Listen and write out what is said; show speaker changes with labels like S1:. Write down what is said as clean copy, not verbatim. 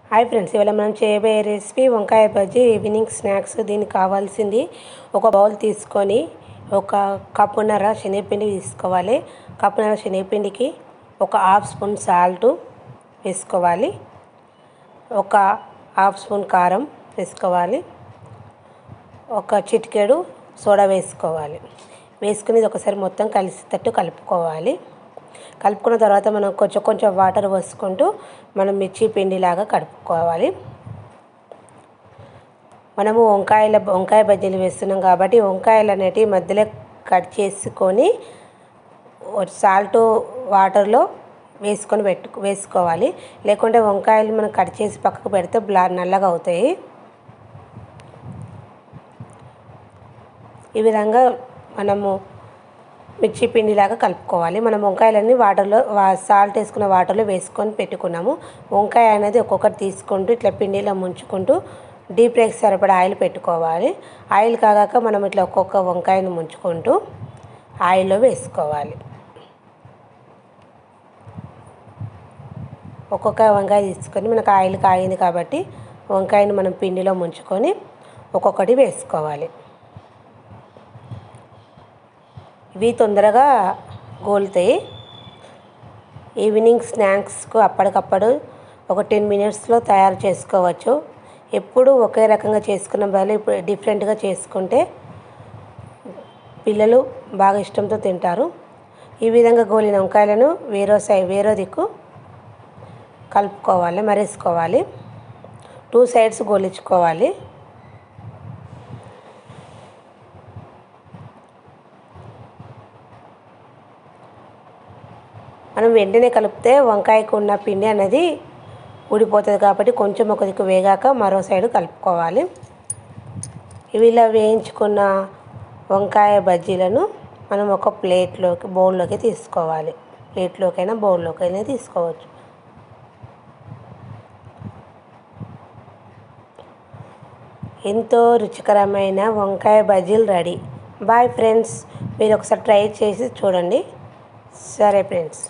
S1: Hi friends, ఇవాళ మనం చేయబోయే రెసిపీ వంకాయ బజ్జీ ఈవినింగ్ స్నాక్స్. దీనికి కావాల్సింది ఒక బౌల్ తీసుకొని ఒక కప్పున్నర శనగపిండి తీసుకోవాలి. కప్పున్నర శనగపిండికి ఒక హాఫ్ స్పూన్ సాల్ట్ వేసుకోవాలి, ఒక హాఫ్ స్పూన్ కారం వేసుకోవాలి, ఒక చిటికెడు సోడా వేసుకోవాలి. వేసుకుని ఒకసారి మొత్తం కలిసేటట్టు కలుపుకోవాలి. కలుపుకున్న తర్వాత మనం కొంచెం వాటర్ పోసుకుంటూ మనం మిర్చి పిండిలాగా కలుపుకోవాలి. మనము వంకాయ బజ్జీలు వేస్తున్నాం కాబట్టి వంకాయలు అనేటివి మధ్యలో కట్ చేసుకొని సాల్ట్ వాటర్లో వేసుకోవాలి. లేకుంటే వంకాయలు మనం కట్ చేసి పక్కకు పెడితే నల్లగా అవుతాయి. ఈ విధంగా మనము మిర్చి పిండిలాగా కలుపుకోవాలి. మనం వంకాయలన్నీ సాల్ట్ వేసుకున్న వాటర్లో వేసుకొని పెట్టుకున్నాము. వంకాయ అనేది ఒక్కొక్కటి తీసుకుంటూ ఇట్లా పిండిలో ముంచుకుంటూ డీప్ ఫ్రైకి సరిపడా ఆయిల్ పెట్టుకోవాలి. ఆయిల్ కాగాక మనం ఇట్లా ఒక్కొక్క వంకాయను ముంచుకుంటూ ఆయిల్లో వేసుకోవాలి. ఒక్కొక్క వంకాయ తీసుకొని మనకు ఆయిల్ కాగింది కాబట్టి వంకాయను మనం పిండిలో ముంచుకొని ఒక్కొక్కటి వేసుకోవాలి. ఇవి తొందరగా గోలుతాయి. ఈవినింగ్ స్నాక్స్కు అప్పటికప్పుడు ఒక 10 మినిట్స్లో తయారు చేసుకోవచ్చు. ఎప్పుడు ఒకే రకంగా చేసుకున్న బదులు ఇప్పుడు డిఫరెంట్గా చేసుకుంటే పిల్లలు బాగా ఇష్టంతో తింటారు. ఈ విధంగా గోలిన వంకాయలను వేరే దిక్కు కలుపుకోవాలి, మరేసుకోవాలి. 2 సైడ్స్ గోలించుకోవాలి. మనం వెంటనే కలిపితే వంకాయకు ఉన్న పిండి అనేది ఊడిపోతుంది కాబట్టి కొంచెం ఒక దిక్కు వేగాక మరో సైడు కలుపుకోవాలి. ఇవి ఇలా వేయించుకున్న వంకాయ బజ్జీలను మనం ఒక బౌల్లోకి తీసుకోవాలి. ప్లేట్లోకైనా బౌల్లోకైనా తీసుకోవచ్చు. ఎంతో రుచికరమైన వంకాయ బజ్జీలు రెడీ. బాయ్ ఫ్రెండ్స్, మీరు ఒకసారి ట్రై చేసి చూడండి. సరే ఫ్రెండ్స్.